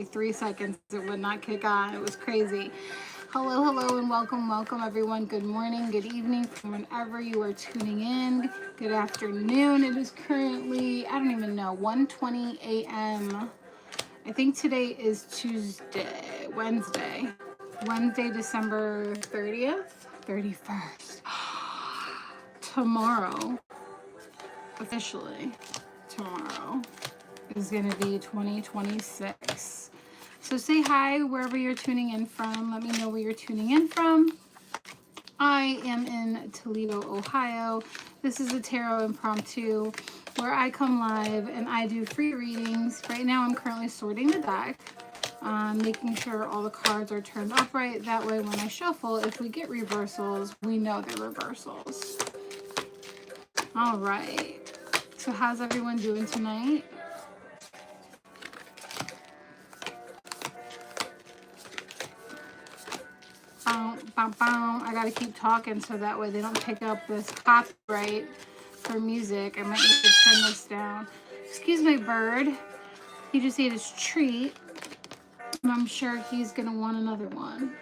3 seconds, it would not kick on. It was crazy. Hello, hello, and welcome, welcome, everyone. Good morning, good evening, from whenever you are tuning in. Good afternoon. It is currently, I don't even know, 1:20 a.m. I think today is Wednesday, December 30th, 31st. Tomorrow, officially, tomorrow is going to be 2026. So say hi wherever you're tuning in from. Let me know where you're tuning in from. I am in Toledo, Ohio. This is a tarot impromptu where I come live and I do free readings. Right now I'm currently sorting the deck, making sure all the cards are turned upright. That way when I shuffle, if we get reversals, we know they're reversals. All right. So how's everyone doing tonight? I gotta keep talking so that way they don't pick up this copyright for music. I might need to turn this down. Excuse my bird. He just ate his treat, and I'm sure he's gonna want another one.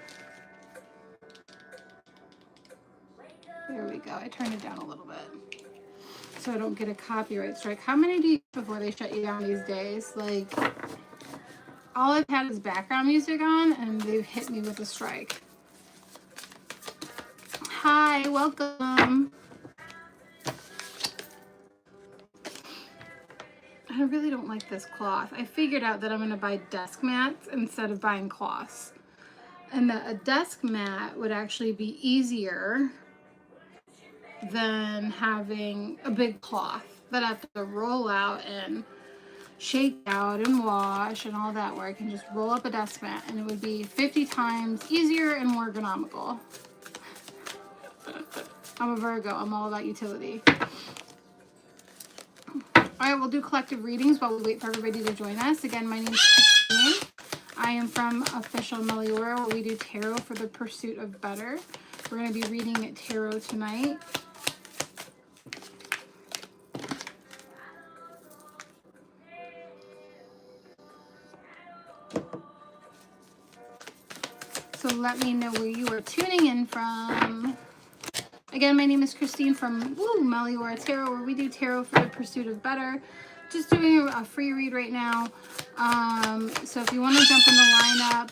There we go. I turned it down a little bit so I don't get a copyright strike. How many do you get before they shut you down these days? Like, all I've had is background music on, and they've hit me with a strike. Hi, welcome. I really don't like this cloth. I figured out that I'm going to buy desk mats instead of buying cloths. And that a desk mat would actually be easier than having a big cloth that I have to roll out and shake out and wash and all that, where I can just roll up a desk mat and it would be 50 times easier and more ergonomical. I'm a Virgo. I'm all about utility. All right, we'll do collective readings while we wait for everybody to join us. Again, my name is Christine. I am from Official Meliora, where we do tarot for the pursuit of better. We're going to be reading tarot tonight. So let me know where you are tuning in from. Again, my name is Christine from Meliora Tarot, where we do tarot for the pursuit of better. Just doing a free read right now. So if you want to jump in the lineup,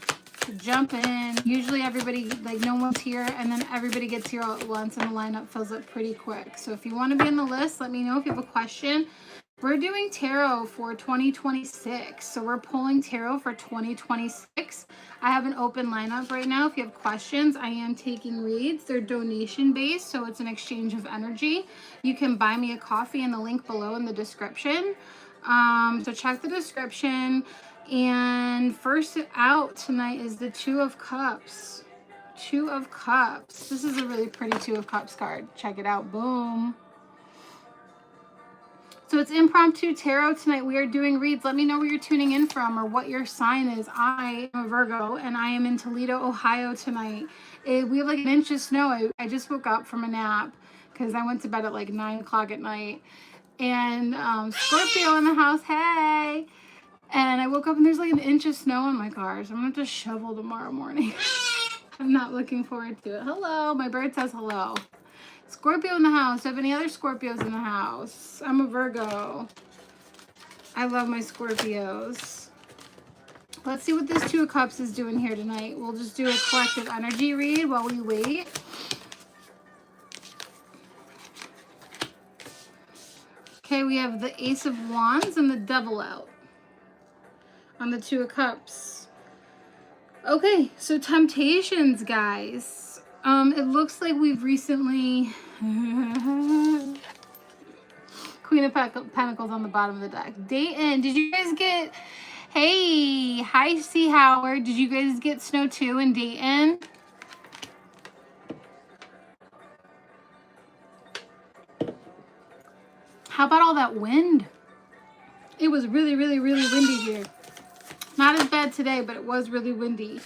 jump in. Usually everybody, like, no one's here, and then everybody gets here all at once, and the lineup fills up pretty quick. So if you want to be on the list, let me know if you have a question. We're doing tarot for 2026. So we're pulling tarot for 2026. I have an open lineup right now. If you have questions, I am taking reads. They're donation based, so it's an exchange of energy. You can buy me a coffee in the link below in the description. So check the description. And first out tonight is the Two of Cups. Two of Cups. This is a really pretty Two of Cups card. Check it out. Boom. So it's impromptu tarot tonight. We are doing reads. Let me know where you're tuning in from or what your sign is. I am a Virgo, and I am in Toledo, Ohio tonight. We have like an inch of snow. I just woke up from a nap because I went to bed at like 9 o'clock at night. And Scorpio in the house. Hey. And I woke up and there's like an inch of snow in my car. So I'm going to have to shovel tomorrow morning. I'm not looking forward to it. Hello. My bird says hello. Scorpio in the house. Do I have any other Scorpios in the house? I'm a Virgo. I love my Scorpios. Let's see what this Two of Cups is doing here tonight. We'll just do a collective energy read while we wait. Okay, we have the Ace of Wands and the Devil out on the Two of Cups. Okay, so temptations, guys. It looks like we've recently... Queen of Pentacles on the bottom of the deck. Dayton, did you guys get... Hey, hi, C. Howard. Did you guys get snow too in Dayton? How about all that wind? It was really, really, really windy here. Not as bad today, but it was really windy.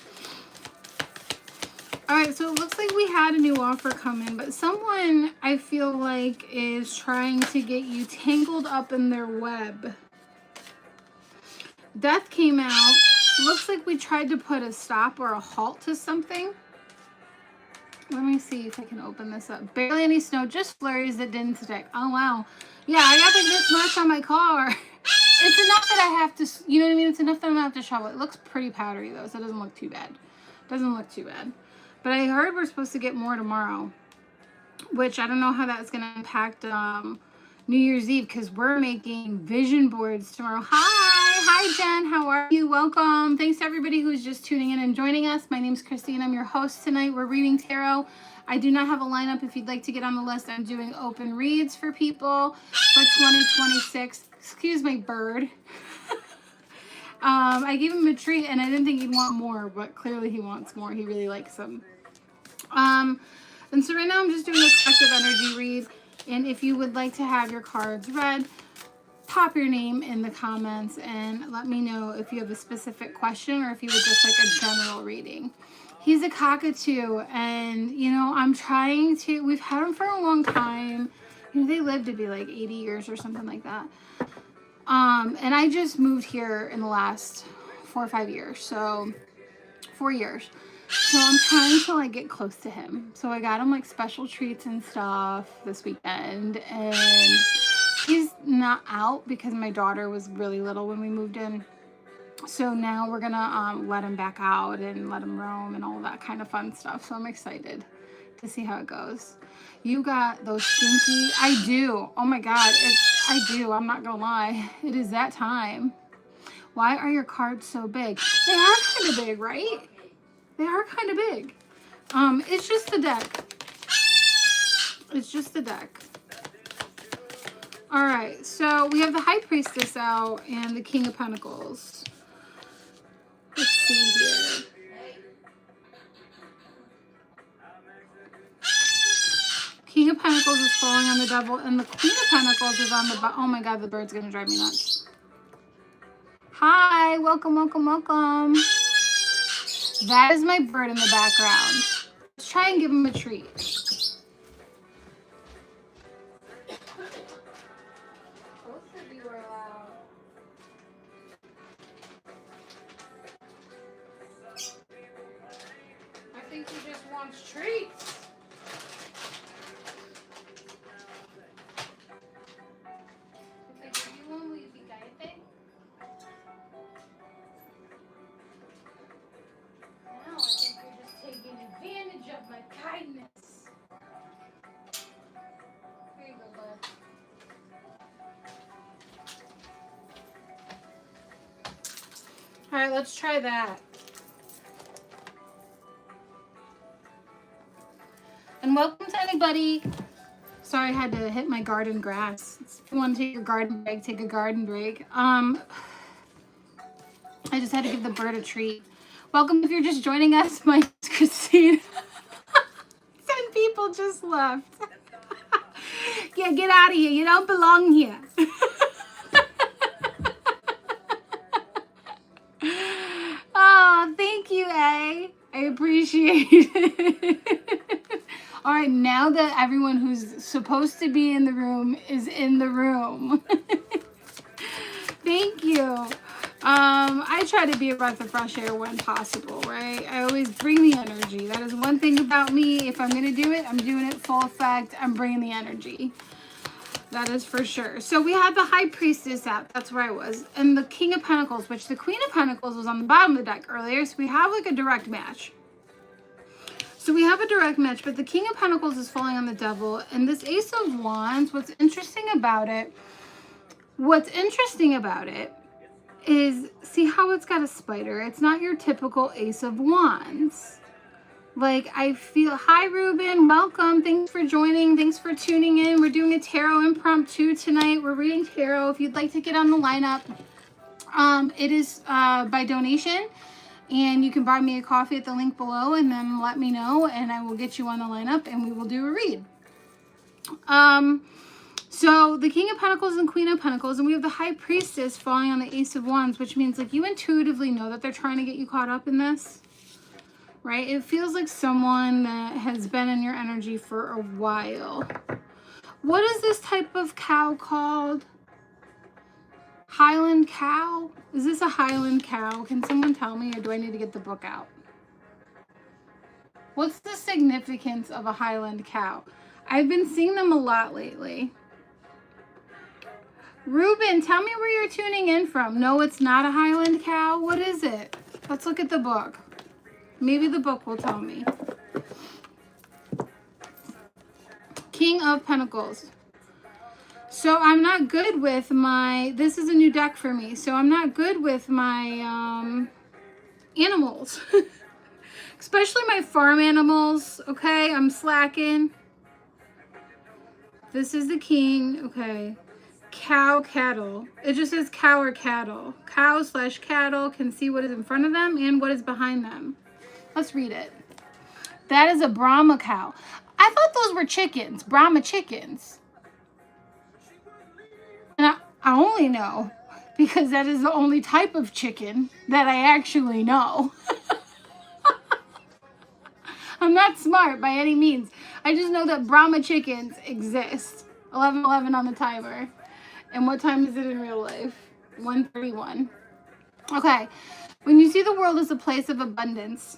All right, so it looks like we had a new offer come in, but someone, I feel like, is trying to get you tangled up in their web. Death came out. Looks like we tried to put a stop or a halt to something. Let me see if I can open this up. Barely any snow, just flurries that didn't stick. Oh, wow. Yeah, I got like this much on my car. It's enough that I have to, you know what I mean? It's enough that I'm going to have to shovel. It looks pretty powdery, though, so it doesn't look too bad. Doesn't look too bad. But I heard we're supposed to get more tomorrow, which I don't know how that's going to impact New Year's Eve, because we're making vision boards tomorrow. Hi Jen, how are you? Welcome. Thanks to everybody who's just tuning in and joining us. My name's Christine. I'm your host tonight. We're reading tarot. I do not have a lineup. If you'd like to get on the list, I'm doing open reads for people for 2026. Excuse my bird. I gave him a treat and I didn't think he'd want more, but clearly he wants more. He really likes them. And so right now I'm just doing a collective energy read. And if you would like to have your cards read, pop your name in the comments and let me know if you have a specific question or if you would just like a general reading. He's a cockatoo, and you know, I'm trying to, we've had him for a long time. You know, they live to be like 80 years or something like that. And I just moved here in the last 4 or 5 years, so 4 years. So I'm trying to like get close to him. So I got him like special treats and stuff this weekend, and he's not out because my daughter was really little when we moved in. So now we're gonna let him back out and let him roam and all that kind of fun stuff. So I'm excited to see how it goes. You got those stinky, I do. Oh my God, I do. I'm not gonna lie. It is that time. Why are your cards so big? They are kind of big, right? They are kind of big. It's just the deck. It's just the deck. All right, so we have the High Priestess out and the King of Pentacles. Let's see here. King of Pentacles is falling on the Devil, and the Queen of Pentacles is on the bottom. Oh my God, the bird's gonna drive me nuts. Hi, welcome, welcome, welcome. That is my bird in the background. Let's try and give him a treat. I think he just wants treats. Kindness. Here you go, bud. All right, let's try that. And welcome to anybody. Sorry, I had to hit my garden grass. If you want to take your garden break, take a garden break. I just had to give the bird a treat. Welcome if you're just joining us. My name's Christine. 10 people just left. Yeah, get out of here. You don't belong here. Oh, thank you, A. I appreciate it. All right, now that everyone who's supposed to be in the room is in the room. Thank you. I try to be a breath of fresh air when possible, right? I always bring the energy. That is one thing about me. If I'm going to do it, I'm doing it full effect. I'm bringing the energy. That is for sure. So we had the High Priestess out. That's where I was. And the King of Pentacles, which the Queen of Pentacles was on the bottom of the deck earlier. So we have like a direct match. So we have a direct match, but the King of Pentacles is falling on the Devil. And this Ace of Wands, what's interesting about it is, see how it's got a spider? It's not your typical Ace of Wands. Like, I feel, hi Ruben, welcome. Thanks for joining. Thanks for tuning in. We're doing a tarot impromptu tonight. We're reading tarot. If you'd like to get on the lineup, it is by donation. And you can buy me a coffee at the link below and then let me know and I will get you on the lineup and we will do a read. So the King of Pentacles and Queen of Pentacles, and we have the High Priestess falling on the Ace of Wands, which means like you intuitively know that they're trying to get you caught up in this, right? It feels like someone that has been in your energy for a while. What is this type of cow called? Highland cow? Is this a Highland cow? Can someone tell me, or do I need to get the book out? What's the significance of a Highland cow? I've been seeing them a lot lately. Ruben, tell me where you're tuning in from. No, it's not a Highland cow. What is it? Let's look at the book. Maybe the book will tell me. King of Pentacles. So I'm not good with my, this is a new deck for me, so I'm not good with my animals. Especially my farm animals, okay? I'm slacking. This is the king, okay. Cow, cattle. It just says cow or cattle. Cow/cattle can see what is in front of them and what is behind them. Let's read it. That is a Brahma cow. I thought those were chickens, Brahma chickens. And I only know because that is the only type of chicken that I actually know. I'm not smart by any means. I just know that Brahma chickens exist. 11:11 on the timer. And what time is it in real life? 1:31. Okay. When you see the world as a place of abundance,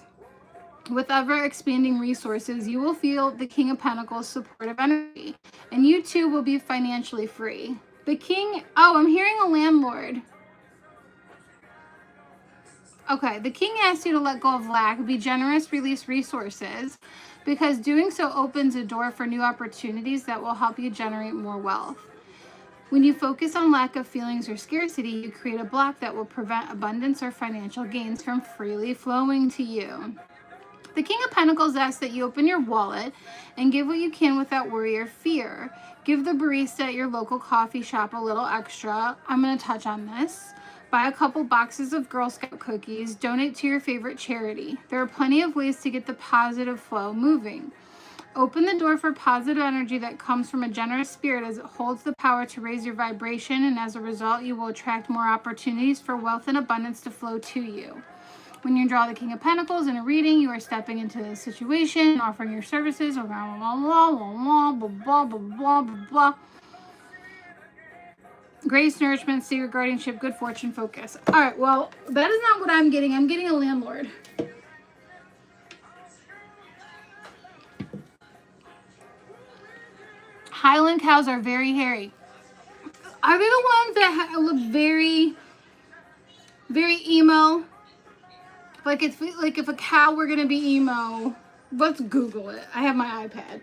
with ever-expanding resources, you will feel the King of Pentacles' supportive energy. And you too will be financially free. The king... Oh, I'm hearing a landlord. Okay, the king asks you to let go of lack, be generous, release resources, because doing so opens a door for new opportunities that will help you generate more wealth. When you focus on lack of feelings or scarcity, you create a block that will prevent abundance or financial gains from freely flowing to you. The King of Pentacles asks that you open your wallet and give what you can without worry or fear. Give the barista at your local coffee shop a little extra. I'm going to touch on this. Buy a couple boxes of Girl Scout cookies. Donate to your favorite charity. There are plenty of ways to get the positive flow moving. Open the door for positive energy that comes from a generous spirit, as it holds the power to raise your vibration, and as a result, you will attract more opportunities for wealth and abundance to flow to you. When you draw the King of Pentacles in a reading, you are stepping into the situation, offering your services, blah, blah, blah, blah, blah, blah, blah, blah, blah. Grace, nourishment, secret guardianship, good fortune, focus. All right, well, that is not what I'm getting. I'm getting a landlord. Highland cows are very hairy. Are they the ones that look very, very emo? Like if a cow were gonna be emo. Let's Google it. I have my iPad.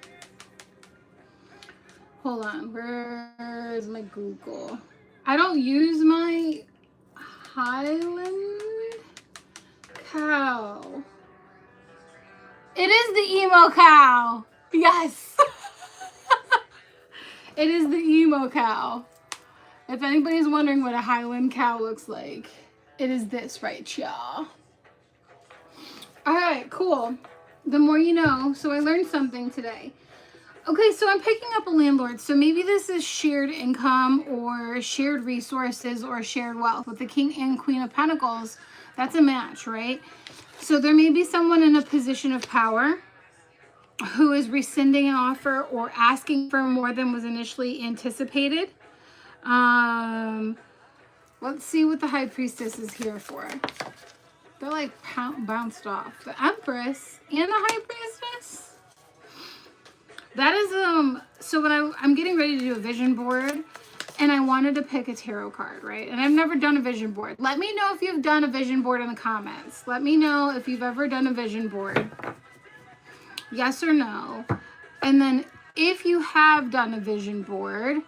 Hold on. Where is my Google? I don't use my Highland cow. It is the emo cow. Yes. It is the emo cow. If anybody's wondering what a Highland cow looks like, it is this right, y'all. All right, cool. The more you know. So I learned something today. Okay, so I'm picking up a landlord. So maybe this is shared income or shared resources or shared wealth. With the King and Queen of Pentacles, that's a match, right? So there may be someone in a position of power who is rescinding an offer or asking for more than was initially anticipated. Let's see what the High Priestess is here for. They're like bounced off. The Empress and the High Priestess. That is, so when I'm getting ready to do a vision board, and I wanted to pick a tarot card, right? And I've never done a vision board. Let me know if you've done a vision board in the comments. Let me know if you've ever done a vision board. Yes or no. And then if you have done a vision board,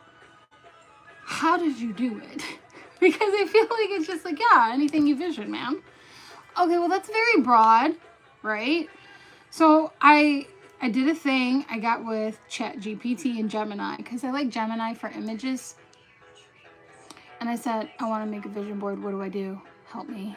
how did you do it? Because I feel like it's just like, yeah, anything you vision, man. Okay, well, that's very broad, right? So I did a thing I got with ChatGPT and Gemini, because I like Gemini for images. And I said, I want to make a vision board. What do I do? Help me.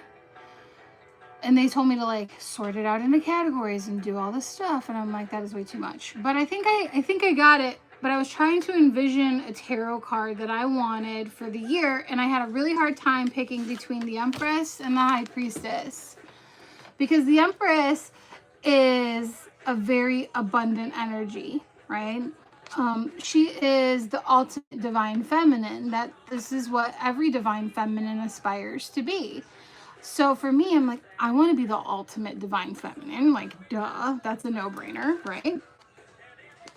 And they told me to like sort it out into categories and do all this stuff. And I'm like, that is way too much. But I think I got it. But I was trying to envision a tarot card that I wanted for the year. And I had a really hard time picking between the Empress and the High Priestess. Because the Empress is a very abundant energy, right? She is the ultimate divine feminine. That this is what every divine feminine aspires to be. So for me, I'm like, I want to be the ultimate divine feminine. Like, duh, that's a no-brainer, right?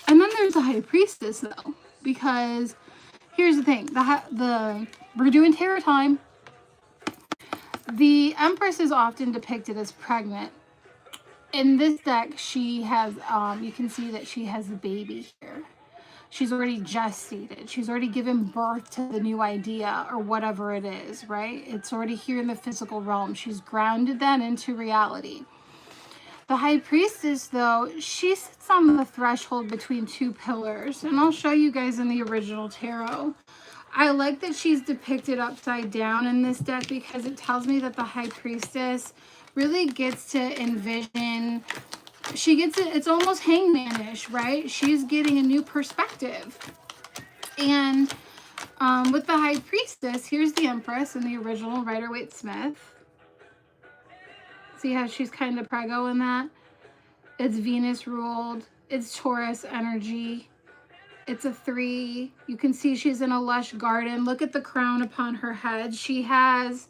And then there's the high priestess, though, because here's the thing: we're doing tarot time. The Empress is often depicted as pregnant. In this deck, she has, you can see that she has a baby here. She's already gestated. She's already given birth to the new idea or whatever it is, right? It's already here in the physical realm. She's grounded that into reality. The High Priestess, though, she sits on the threshold between two pillars. And I'll show you guys in the original tarot. I like that she's depicted upside down in this deck because it tells me that the High Priestess really gets to envision, she gets it, it's almost hangman-ish, right? She's getting a new perspective. And with the High Priestess, here's the Empress in the original Rider-Waite-Smith. See how she's kind of preggo in that? It's Venus ruled. It's Taurus energy. It's a 3. You can see she's in a lush garden. Look at the crown upon her head. She has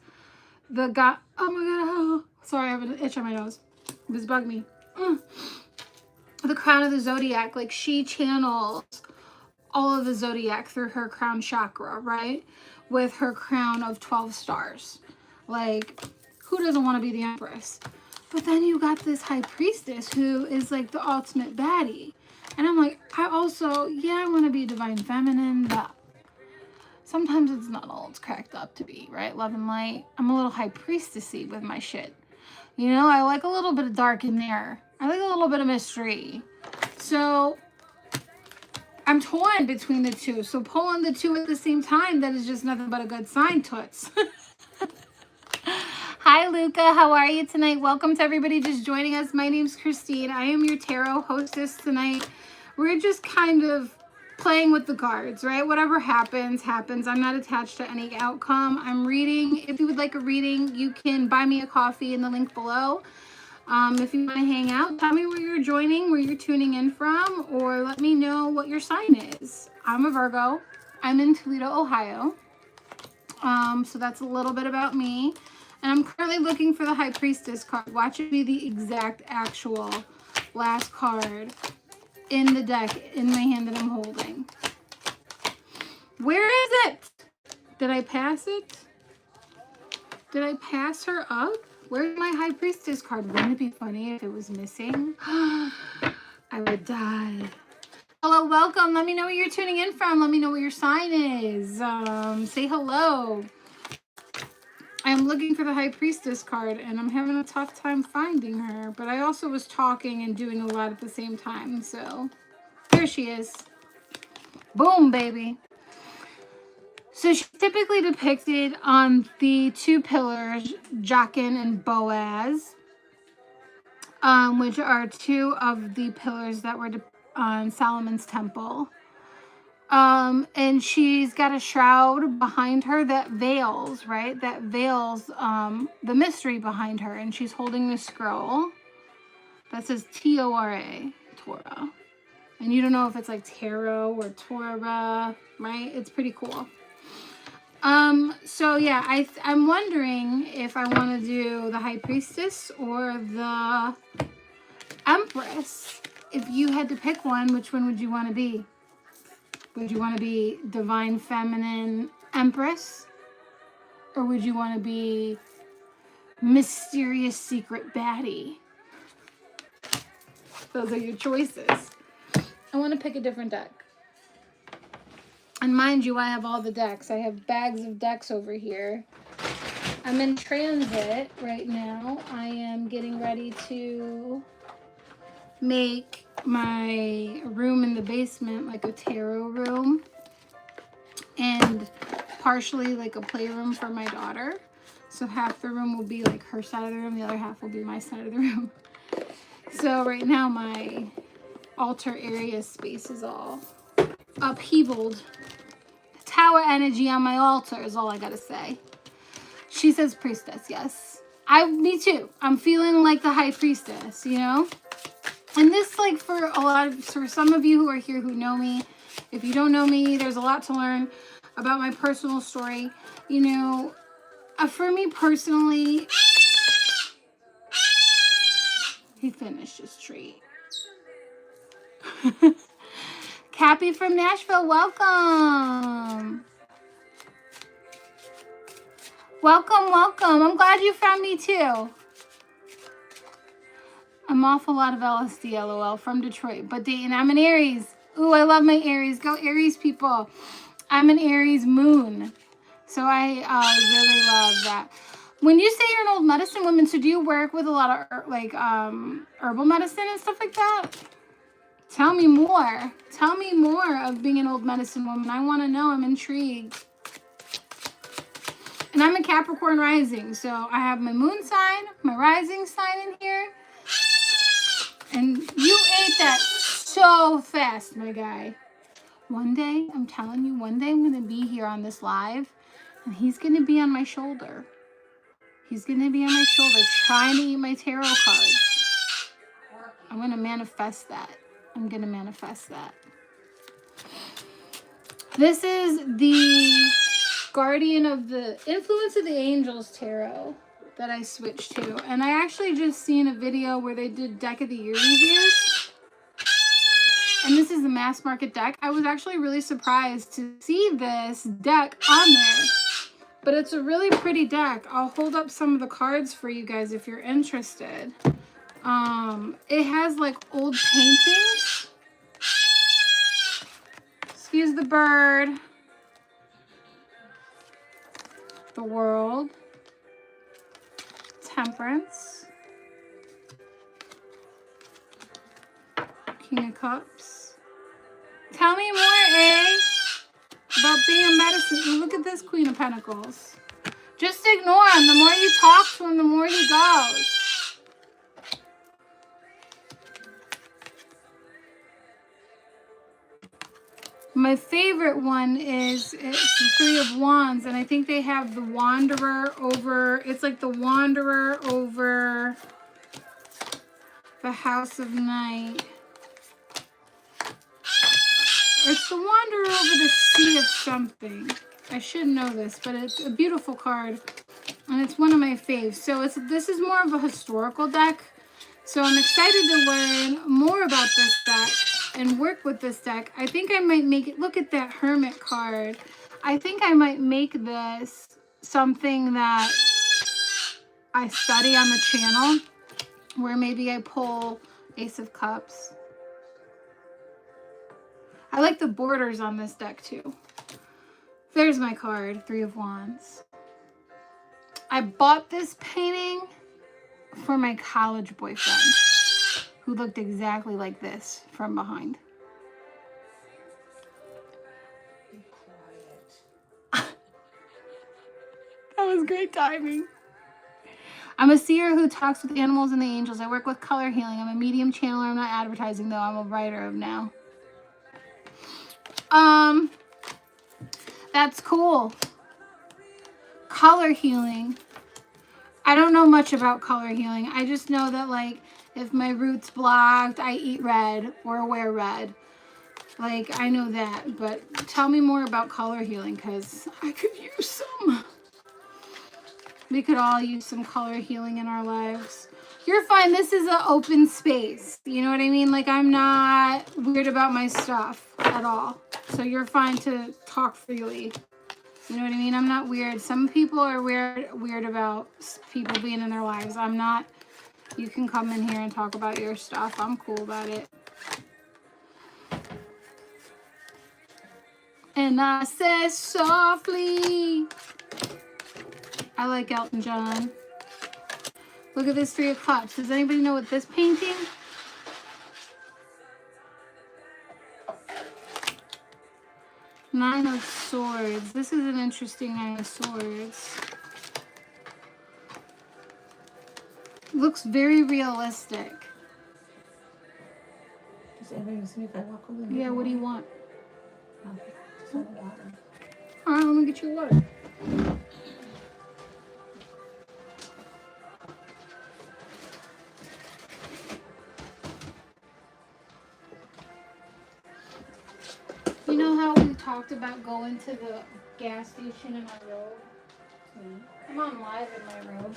the god. Oh my god. Oh. Sorry, I have an itch on my nose. This bugged me. The crown of the zodiac. Like, she channels all of the zodiac through her crown chakra, right? With her crown of 12 stars. Like, who doesn't want to be the Empress? But then you got this High Priestess who is like the ultimate baddie. And I'm like, I also, yeah, I want to be divine feminine, but sometimes it's not all it's cracked up to be, right? Love and light. I'm a little High Priestessy with my shit. You know, I like a little bit of dark in there. I like a little bit of mystery. So I'm torn between the two. So pulling the two at the same time, that is just nothing but a good sign, toots. Hi, Luca. How are you tonight? Welcome to everybody just joining us. My name's Christine. I am your tarot hostess tonight. We're just kind of playing with the cards, right? Whatever happens, happens. I'm not attached to any outcome. I'm reading. If you would like a reading, you can buy me a coffee in the link below. If you want to hang out, tell me where you're joining, where you're tuning in from, or let me know what your sign is. I'm a Virgo. I'm in Toledo, Ohio. So that's a little bit about me. And I'm currently looking for the High Priestess card. Watch it be the exact actual last card in the deck in my hand that I'm holding. Where is it? Did I pass it? Did I pass her up? Where's my High Priestess card? Wouldn't it be funny if it was missing? I would die. Hello, welcome. Let me know where you're tuning in from. Let me know what your sign is. Say hello. I'm looking for the High Priestess card, and I'm having a tough time finding her. But I also was talking and doing a lot at the same time, so here she is. Boom, baby. So she's typically depicted on the two pillars, Jachin and Boaz, which are two of the pillars that were on Solomon's temple. And she's got a shroud behind her that veils, right? That veils the mystery behind her. And she's holding this scroll that says T-O-R-A, Torah. And you don't know if it's like tarot or Torah, right? It's pretty cool. So yeah, I'm wondering if I want to do the High Priestess or the Empress. If you had to pick one, which one would you want to be? Would you want to be Divine Feminine Empress? Or would you want to be Mysterious Secret Baddie? Those are your choices. I want to pick a different deck. And mind you, I have all the decks. I have bags of decks over here. I'm in transit right now. I am getting ready to make my room in the basement like a tarot room and partially like a playroom for my daughter. So half the room will be like her side of the room, the other half will be my side of the room. So right now my altar area space is all upheavaled. Tower energy on my altar is all I gotta say. She says priestess, yes. Me too. I'm feeling like the High Priestess, you know? And this, like, for some of you who are here who know me, If you don't know me, there's a lot to learn about my personal story. You know, for me personally, he finished his treat. Cappy from Nashville, welcome. Welcome, welcome. I'm glad you found me too. I'm off a lot of LSD, LOL, from Detroit. But Dayton, I'm an Aries. Ooh, I love my Aries. Go Aries, people. I'm an Aries moon. So I really love that. When you say you're an old medicine woman, so do you work with a lot of like herbal medicine and stuff like that? Tell me more. Tell me more of being an old medicine woman. I want to know. I'm intrigued. And I'm a Capricorn rising. So I have my moon sign, my rising sign in here. And you ate that so fast, my guy. One day, I'm telling you, one day I'm going to be here on this live. And he's going to be on my shoulder. He's going to be on my shoulder trying to eat my tarot cards. I'm going to manifest that. I'm going to manifest that. This is the Guardian of the Influence of the Angels tarot that I switched to. And I actually just seen a video where they did deck of the year reviews. And this is the mass market deck. I was actually really surprised to see this deck on there. But it's a really pretty deck. I'll hold up some of the cards for you guys if you're interested. It has like old paintings. Excuse the bird. The World. Temperance. King of Cups. Tell me more, eh? About being a medicine. Ooh, look at this Queen of Pentacles. Just ignore him. The more you talk to him, the more he goes. My favorite one is it's the Three of Wands, and I think they have the Wanderer over. It's like the Wanderer over the House of Night. It's the Wanderer over the Sea of something. I should know this, but it's a beautiful card, and it's one of my faves. So this is more of a historical deck. So I'm excited to learn more about this deck and work with this deck. I think I might make it, look at that Hermit card. I think I might make this something that I study on the channel, where maybe I pull Ace of Cups. I like the borders on this deck too. There's my card, Three of Wands. I bought this painting for my college boyfriend, who looked exactly like this from behind. Be quiet. That was great timing. I'm a seer who talks with animals and the angels. I work with color healing. I'm a medium channeler. I'm not advertising though. I'm a writer of now. That's cool. Color healing. I don't know much about color healing. I just know that, like, if my root's blocked, I eat red or wear red. Like, I know that. But tell me more about color healing, because I could use some. We could all use some color healing in our lives. You're fine. This is an open space. You know what I mean? Like, I'm not weird about my stuff at all. So you're fine to talk freely. You know what I mean? I'm not weird. Some people are weird about people being in their lives. I'm not. You can come in here and talk about your stuff. I'm cool about it. And I said softly. I like Elton John. Look at this Three of Cups. Does anybody know what this painting? Nine of Swords. This is an interesting Nine of Swords. Looks very realistic. Does anybody see me if I walk over there? Yeah, what do you want? Okay. Just want water. Alright, let me get you water. talked about going to the gas station in my robe. I'm on live in my robe.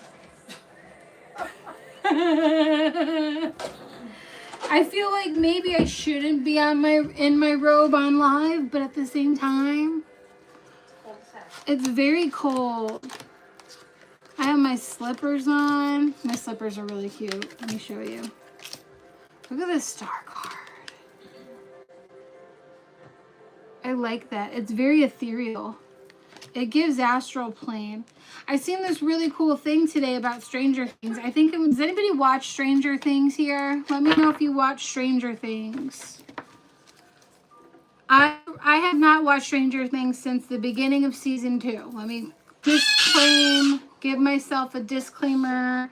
I feel like maybe I shouldn't be in my robe on live, but at the same time, it's very cold. I have my slippers on. My slippers are really cute. Let me show you. Look at this star card. I like that. It's very ethereal. It gives astral plane. I seen this really cool thing today about Stranger Things. I think, does anybody watch Stranger Things here? Let me know if you watch Stranger Things. I have not watched Stranger Things since the beginning of season 2. Let me give myself a disclaimer.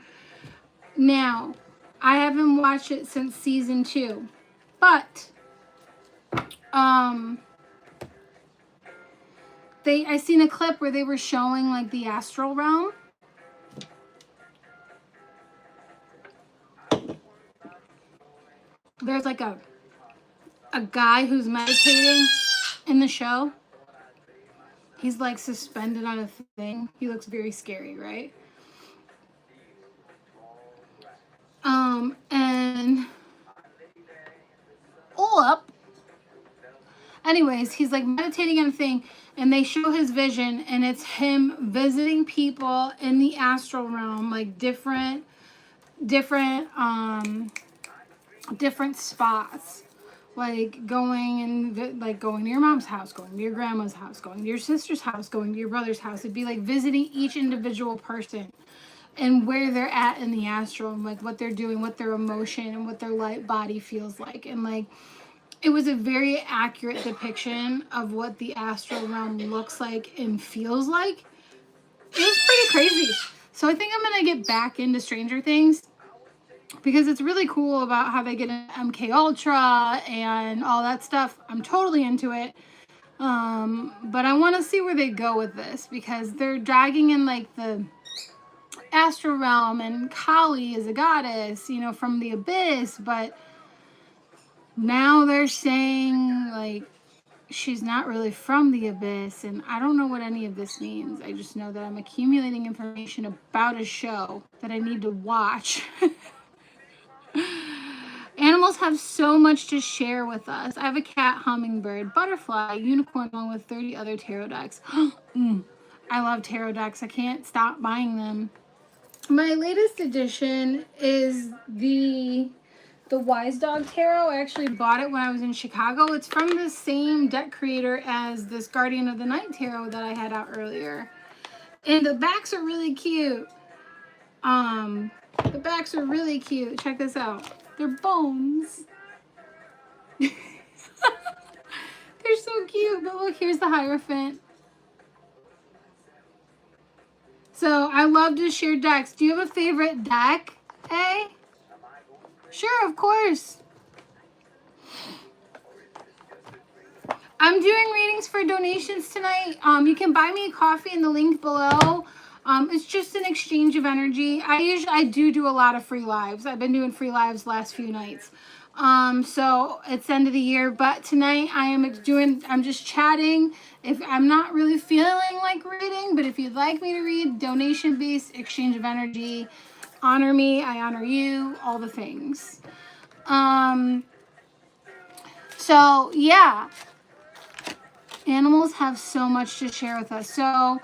Now, I haven't watched it since season 2. But, I seen a clip where they were showing like the astral realm. There's like a guy who's meditating in the show. He's like suspended on a thing. He looks very scary, right? And anyways, he's like meditating on a thing, and they show his vision, and it's him visiting people in the astral realm, like different spots, like going to your mom's house, going to your grandma's house, going to your sister's house, going to your brother's house. It'd be like visiting each individual person and where they're at in the astral, and like what they're doing, what their emotion and what their light body feels like. And like, it was a very accurate depiction of what the astral realm looks like and feels like. It was pretty crazy. So I think I'm going to get back into Stranger Things, because it's really cool about how they get an MK Ultra and all that stuff. I'm totally into it. But I want to see where they go with this, because they're dragging in like the astral realm, and Kali is a goddess, you know, from the abyss, but now they're saying like she's not really from the abyss, and I don't know what any of this means. I just know that I'm accumulating information about a show that I need to watch. Animals have so much to share with us. I have a cat, hummingbird, butterfly, unicorn, along with 30 other tarot decks. I love tarot decks. I can't stop buying them. My latest edition is the Wise Dog Tarot. I actually bought it when I was in Chicago. It's from the same deck creator as this Guardian of the Night Tarot that I had out earlier. And the backs are really cute. The backs are really cute. Check this out. They're bones. They're so cute. But look, here's the Hierophant. So I love to share decks. Do you have a favorite deck? Hey? Sure, of course. I'm doing readings for donations tonight. You can buy me a coffee in the link below. It's just an exchange of energy. I do a lot of free lives. I've been doing free lives last few nights. So it's end of the year, but tonight I'm just chatting. If I'm not really feeling like reading, but if you'd like me to read, donation based, exchange of energy, honor me, I honor you, all the things. So yeah, animals have so much to share with us. So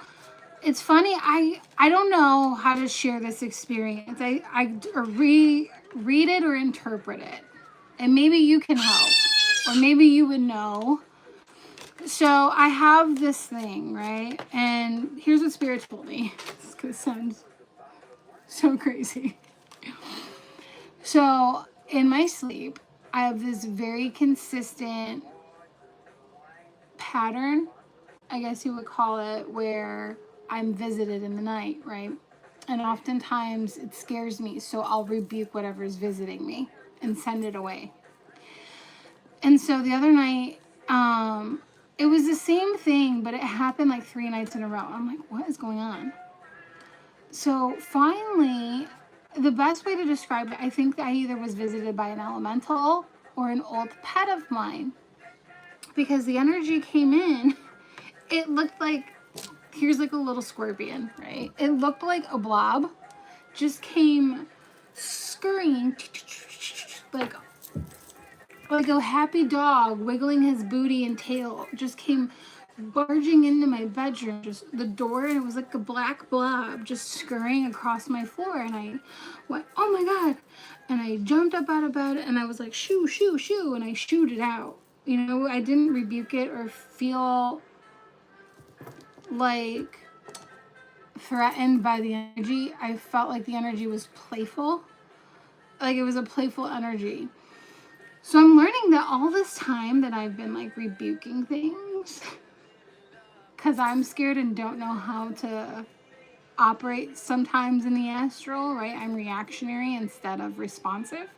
it's funny, I don't know how to share this experience. I read it or interpret it. And maybe you can help. Or maybe you would know. So I have this thing, right? And here's what Spirit told me. This is going to sound so crazy. So in my sleep, I have this very consistent pattern, I guess you would call it, where I'm visited in the night, right? And oftentimes it scares me, so I'll rebuke whatever's visiting me and send it away. And so the other night, it was the same thing, but it happened like 3 nights in a row. I'm like, what is going on? So finally, the best way to describe it, I think that I either was visited by an elemental or an old pet of mine. because the energy came in. It looked like, here's like a little scorpion, right? It looked like a blob just came scurrying like a happy dog wiggling his booty and tail, just came barging into my bedroom, just the door, and it was like a black blob just scurrying across my floor. And I went, oh my God. And I jumped up out of bed and I was like, shoo, shoo, shoo. And I shooed it out. You know, I didn't rebuke it or feel like threatened by the energy. I felt like the energy was playful. Like it was a playful energy. So I'm learning that all this time that I've been like rebuking things because I'm scared and don't know how to operate sometimes in the astral, right? I'm reactionary instead of responsive.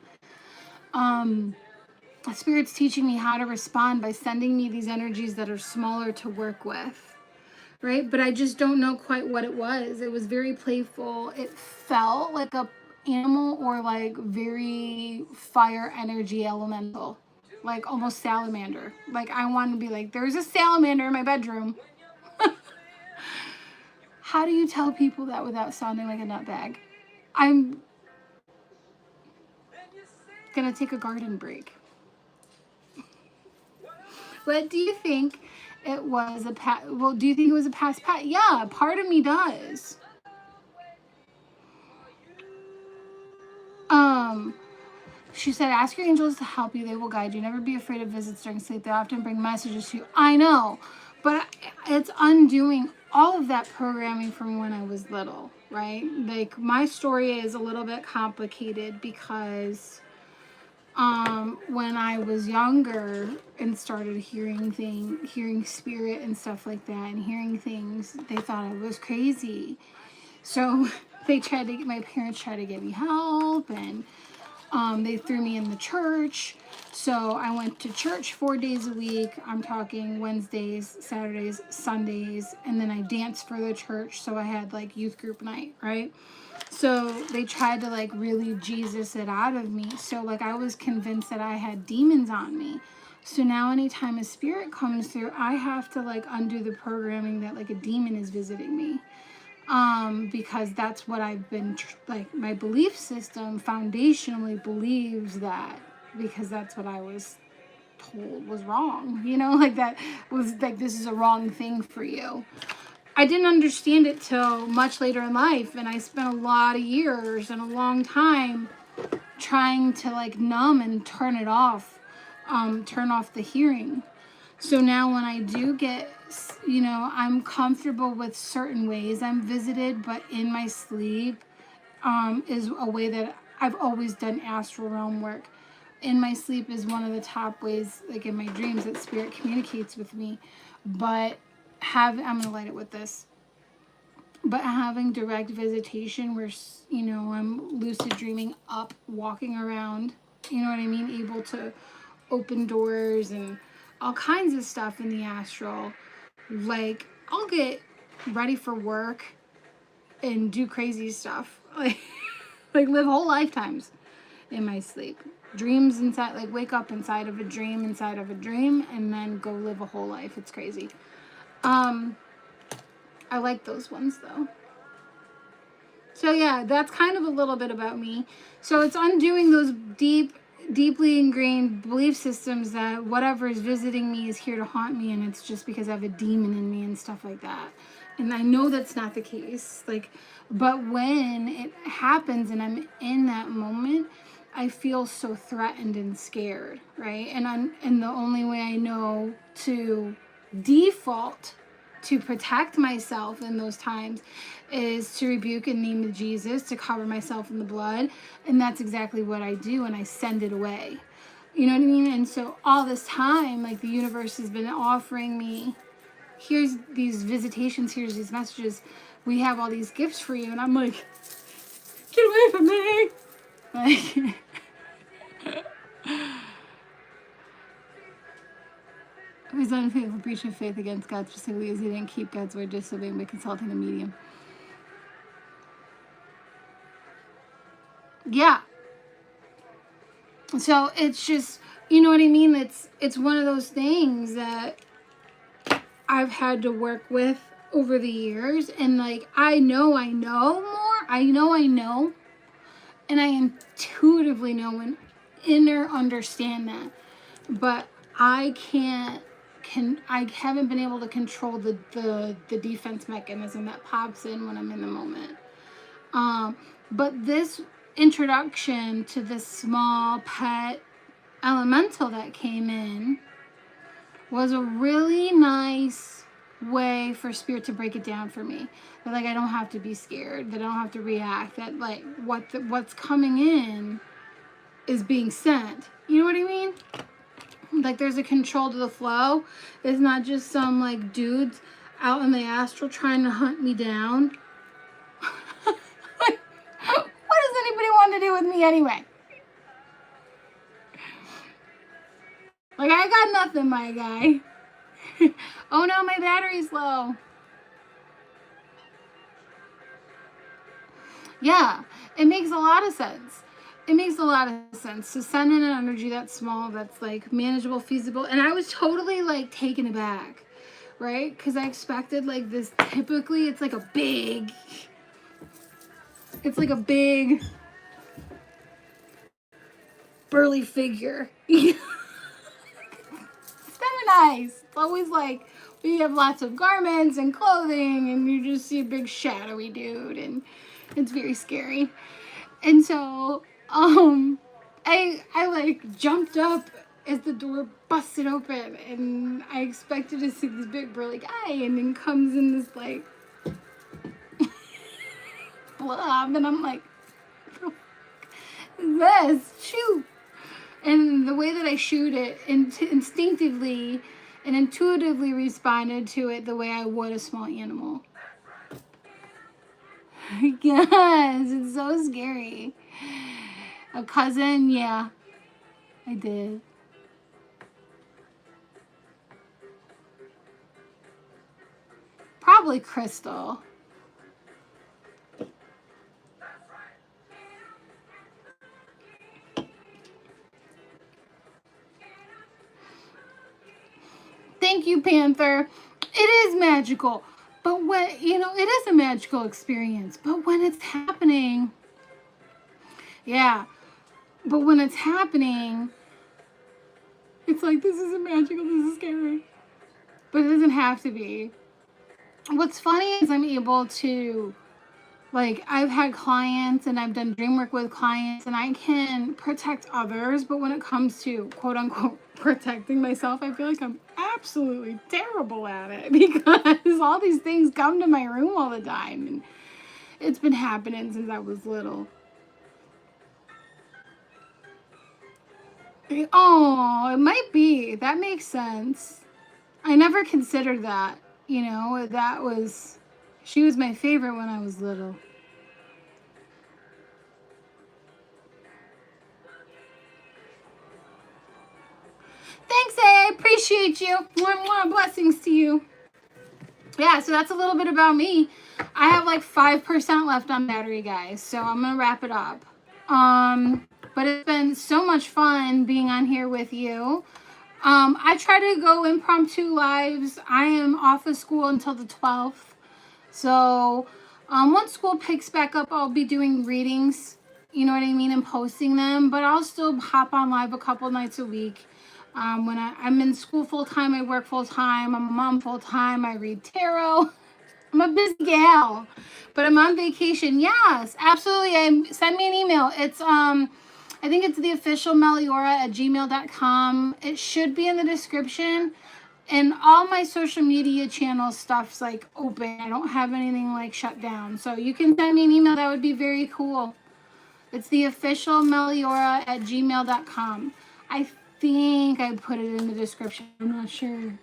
Spirit's teaching me how to respond by sending me these energies that are smaller to work with, right? But I just don't know quite what it was. It was very playful. It felt like a animal or like very fire energy elemental, like almost salamander. Like I want to be like, there's a salamander in my bedroom. How do you tell people that without sounding like a nutbag? I'm gonna take a garden break. But do you think it was a past? Well, do you think it was a past? Yeah, part of me does. She said, ask your angels to help you. They will guide you. Never be afraid of visits during sleep. They often bring messages to you. I know, but it's undoing all of that programming from when I was little, right? Like my story is a little bit complicated because when I was younger and started hearing spirit and stuff like that and hearing things, they thought I was crazy. So my parents tried to get me help, and they threw me in the church. So I went to church 4 days a week. I'm talking Wednesdays, Saturdays, Sundays, and then I danced for the church. So I had like youth group night, right? So they tried to like really Jesus it out of me. So like I was convinced that I had demons on me. So now anytime a spirit comes through, I have to like undo the programming that like a demon is visiting me. Because that's what I've been, like my belief system foundationally believes that, because that's what I was told was wrong, you know, like that was like, this is a wrong thing for you. I didn't understand it till much later in life, and I spent a lot of years and a long time trying to like numb and turn it off, turn off the hearing. So now when I do get, you know, I'm comfortable with certain ways I'm visited, but in my sleep is a way that I've always done astral realm work. In my sleep is one of the top ways, like in my dreams, that spirit communicates with me. But I'm going to light it with this. But having direct visitation where, you know, I'm lucid dreaming up, walking around, you know what I mean? Able to open doors and all kinds of stuff in the astral. Like, I'll get ready for work and do crazy stuff. Like live whole lifetimes in my sleep. Dreams inside, like wake up inside of a dream, and then go live a whole life. It's crazy. I like those ones though. So yeah, that's kind of a little bit about me. So it's undoing those deeply ingrained belief systems that whatever is visiting me is here to haunt me, and it's just because I have a demon in me and stuff like that. And I know that's not the case. Like, but when it happens and I'm in that moment, I feel so threatened and scared, right? And the only way I know to default to protect myself in those times is to rebuke in the name of Jesus, to cover myself in the blood. And that's exactly what I do, and I send it away. You know what I mean? And so all this time, like the universe has been offering me, here's these visitations, here's these messages, we have all these gifts for you. And I'm like, get away from me. Like, it was unfaithful breach of faith against God, specifically as he didn't keep God's word, disobeying by consulting a medium. Yeah. So it's just you know what I mean? It's one of those things that I've had to work with over the years, and like I know more. I know, and I intuitively know and inner understand that, but I I haven't been able to control the defense mechanism that pops in when I'm in the moment. But this introduction to this small pet elemental that came in was a really nice way for spirit to break it down for me. That like I don't have to be scared, that I don't have to react, that like what's coming in is being sent. You know what I mean? Like there's a control to the flow. It's not just some like dudes out in the astral trying to hunt me down. Like, what does anybody want to do with me anyway? Like I got nothing, my guy. Oh no, my battery's low. Yeah, it makes a lot of sense. It makes a lot of sense to send in an energy that's small, that's like manageable, feasible. And I was totally like taken aback, right? Because I expected like this, typically it's like a big, burly figure. It's never nice. It's always like we have lots of garments and clothing and you just see a big shadowy dude and it's very scary. And so, I like jumped up as the door busted open and I expected to see this big burly guy and then comes in this like blob and I'm like, what is this? Shoot. And the way that I shoot it instinctively and intuitively responded to it the way I would a small animal. Yes, it's so scary. A cousin, yeah, I did. Probably Crystal. Thank you, Panther. It is magical. But when, you know, it is a magical experience. But when it's happening, yeah. But when it's happening, it's like, this isn't magical, this is scary. But it doesn't have to be. What's funny is I'm able to, like, I've had clients and I've done dream work with clients and I can protect others. But when it comes to, quote unquote, protecting myself, I feel like I'm absolutely terrible at it because all these things come to my room all the time. And it's been happening since I was little. Oh, it might be. That makes sense. I never considered that. You know, she was my favorite when I was little. Thanks, A. Appreciate you. More blessings to you. Yeah, so that's a little bit about me. I have like 5% left on battery, guys. So I'm going to wrap it up. But it's been so much fun being on here with you. I try to go impromptu lives. I am off of school until the 12th. So once school picks back up, I'll be doing readings, you know what I mean, and posting them. But I'll still hop on live a couple nights a week. When I'm in school full-time, I work full-time. I'm a mom full-time. I read tarot. I'm a busy gal. But I'm on vacation. Yes, absolutely. Send me an email. It's I think it's the official meliora@gmail.com. It should be in the description. And all my social media channel stuff's like open. I don't have anything like shut down. So you can send me an email. That would be very cool. It's the official meliora@gmail.com. I think I put it in the description. I'm not sure.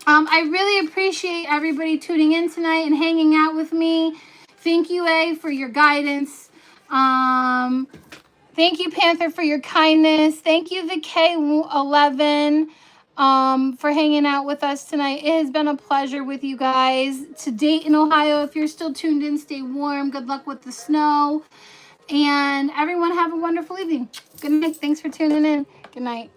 I really appreciate everybody tuning in tonight and hanging out with me. Thank you, A, for your guidance. Thank you, Panther, for your kindness. Thank you, the K11, for hanging out with us tonight. It has been a pleasure with you guys. To Dayton, Ohio, if you're still tuned in, stay warm. Good luck with the snow. And everyone have a wonderful evening. Good night. Thanks for tuning in. Good night.